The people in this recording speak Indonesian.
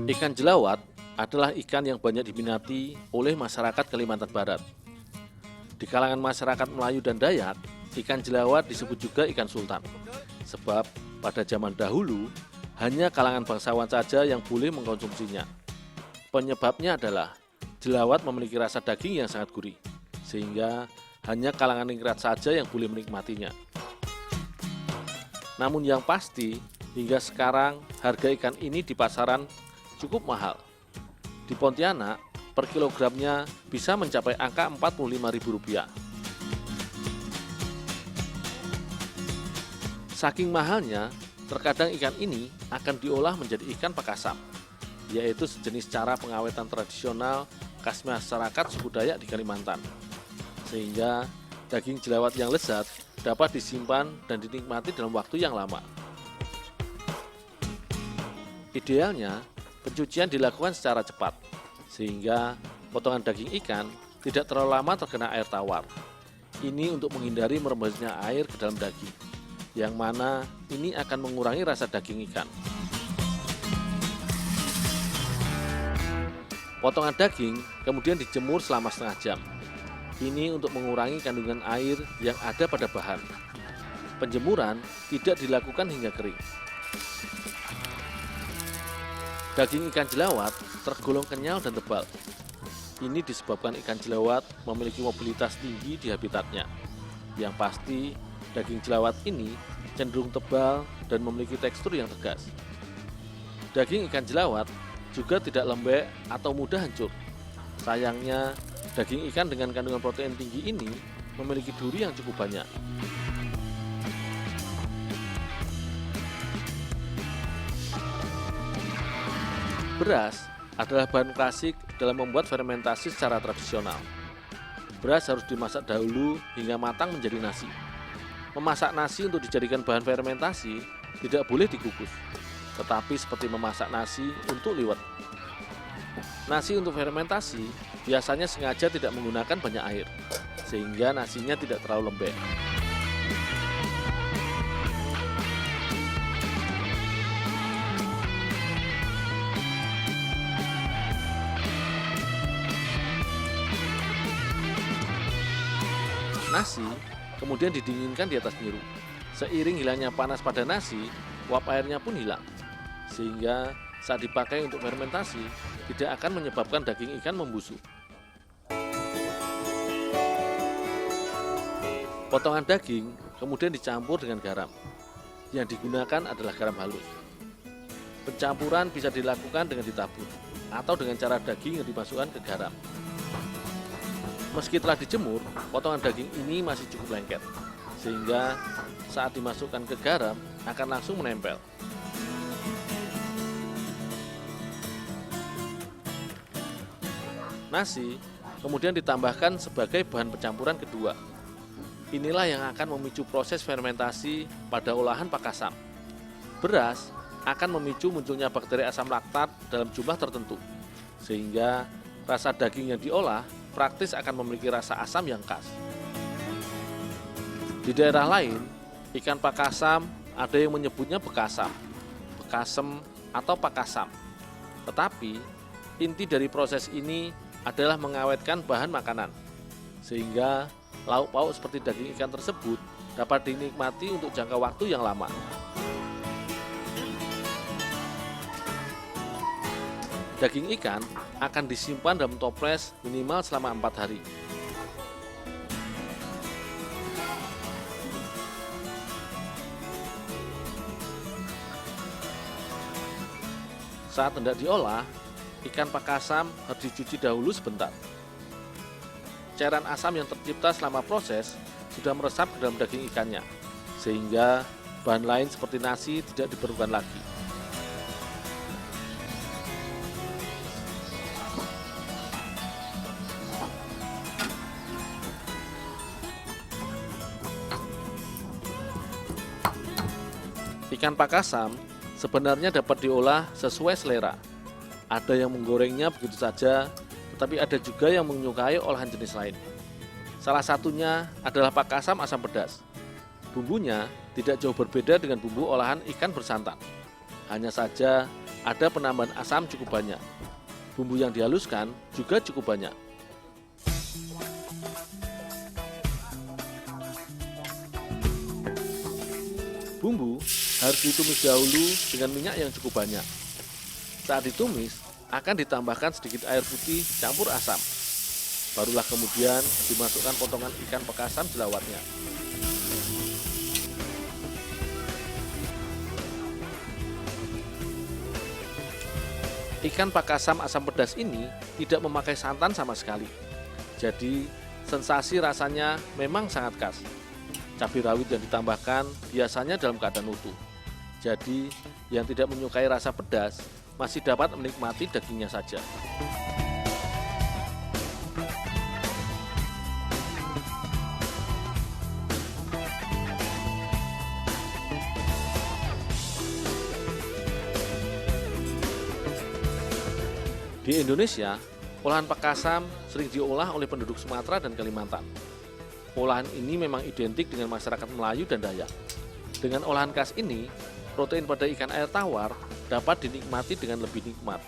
Ikan jelawat adalah ikan yang banyak diminati oleh masyarakat Kalimantan Barat. Di kalangan masyarakat Melayu dan Dayak, ikan jelawat disebut juga ikan sultan. Sebab pada zaman dahulu, hanya kalangan bangsawan saja yang boleh mengkonsumsinya. Penyebabnya adalah jelawat memiliki rasa daging yang sangat gurih, sehingga hanya kalangan ningrat saja yang boleh menikmatinya. Namun yang pasti, hingga sekarang harga ikan ini di pasaran cukup mahal. Di Pontianak, per kilogramnya bisa mencapai angka Rp45.000. Saking mahalnya, terkadang ikan ini akan diolah menjadi ikan pakasam, yaitu sejenis cara pengawetan tradisional khas masyarakat suku Dayak di Kalimantan. Sehingga daging jelawat yang lezat dapat disimpan dan dinikmati dalam waktu yang lama. Idealnya, pencucian dilakukan secara cepat, sehingga potongan daging ikan tidak terlalu lama terkena air tawar. Ini untuk menghindari merembesnya air ke dalam daging, yang mana ini akan mengurangi rasa daging ikan. Potongan daging kemudian dijemur selama setengah jam. Ini untuk mengurangi kandungan air yang ada pada bahan. Penjemuran tidak dilakukan hingga kering. Daging ikan jelawat tergolong kenyal dan tebal. Ini disebabkan ikan jelawat memiliki mobilitas tinggi di habitatnya. Yang pasti, daging jelawat ini cenderung tebal dan memiliki tekstur yang tegas. Daging ikan jelawat juga tidak lembek atau mudah hancur. Sayangnya, daging ikan dengan kandungan protein tinggi ini memiliki duri yang cukup banyak. Beras adalah bahan klasik dalam membuat fermentasi secara tradisional. Beras harus dimasak dahulu hingga matang menjadi nasi. Memasak nasi untuk dijadikan bahan fermentasi tidak boleh dikukus, tetapi seperti memasak nasi untuk liwet. Nasi untuk fermentasi biasanya sengaja tidak menggunakan banyak air, sehingga nasinya tidak terlalu lembek. Nasi kemudian didinginkan di atas nyiru. Seiring hilangnya panas pada nasi, uap airnya pun hilang. Sehingga saat dipakai untuk fermentasi, tidak akan menyebabkan daging ikan membusuk. Potongan daging kemudian dicampur dengan garam. Yang digunakan adalah garam halus. Pencampuran bisa dilakukan dengan ditabur atau dengan cara daging yang dimasukkan ke garam. Meski telah dijemur, potongan daging ini masih cukup lengket, sehingga saat dimasukkan ke garam akan langsung menempel. Nasi kemudian ditambahkan sebagai bahan pencampuran kedua. Inilah yang akan memicu proses fermentasi pada olahan pakasam. Beras akan memicu munculnya bakteri asam laktat dalam jumlah tertentu, sehingga rasa daging yang diolah praktis akan memiliki rasa asam yang khas. Di daerah lain, ikan pakasam ada yang menyebutnya bekasam, bekasem, atau pakasam. Tetapi, inti dari proses ini adalah mengawetkan bahan makanan, sehingga lauk pauk seperti daging ikan tersebut dapat dinikmati untuk jangka waktu yang lama. Daging ikan akan disimpan dalam toples minimal selama 4 hari. Saat hendak diolah, ikan pakasam harus dicuci dahulu sebentar. Cairan asam yang tercipta selama proses sudah meresap ke dalam daging ikannya, sehingga bahan lain seperti nasi tidak diperlukan lagi. Ikan pakasam sebenarnya dapat diolah sesuai selera. Ada yang menggorengnya begitu saja, tetapi ada juga yang menyukai olahan jenis lain. Salah satunya adalah pakasam asam pedas. Bumbunya tidak jauh berbeda dengan bumbu olahan ikan bersantan. Hanya saja ada penambahan asam cukup banyak. Bumbu yang dihaluskan juga cukup banyak. Bumbu harus ditumis dahulu dengan minyak yang cukup banyak. Saat ditumis, akan ditambahkan sedikit air putih campur asam. Barulah kemudian dimasukkan potongan ikan pekasam jelawatnya. Ikan pakasam asam pedas ini tidak memakai santan sama sekali. Jadi, sensasi rasanya memang sangat khas. Cabai rawit yang ditambahkan biasanya dalam keadaan utuh. Jadi, yang tidak menyukai rasa pedas masih dapat menikmati dagingnya saja. Di Indonesia, olahan pakasam sering diolah oleh penduduk Sumatera dan Kalimantan. Olahan ini memang identik dengan masyarakat Melayu dan Dayak. Dengan olahan khas ini, protein pada ikan air tawar dapat dinikmati dengan lebih nikmat.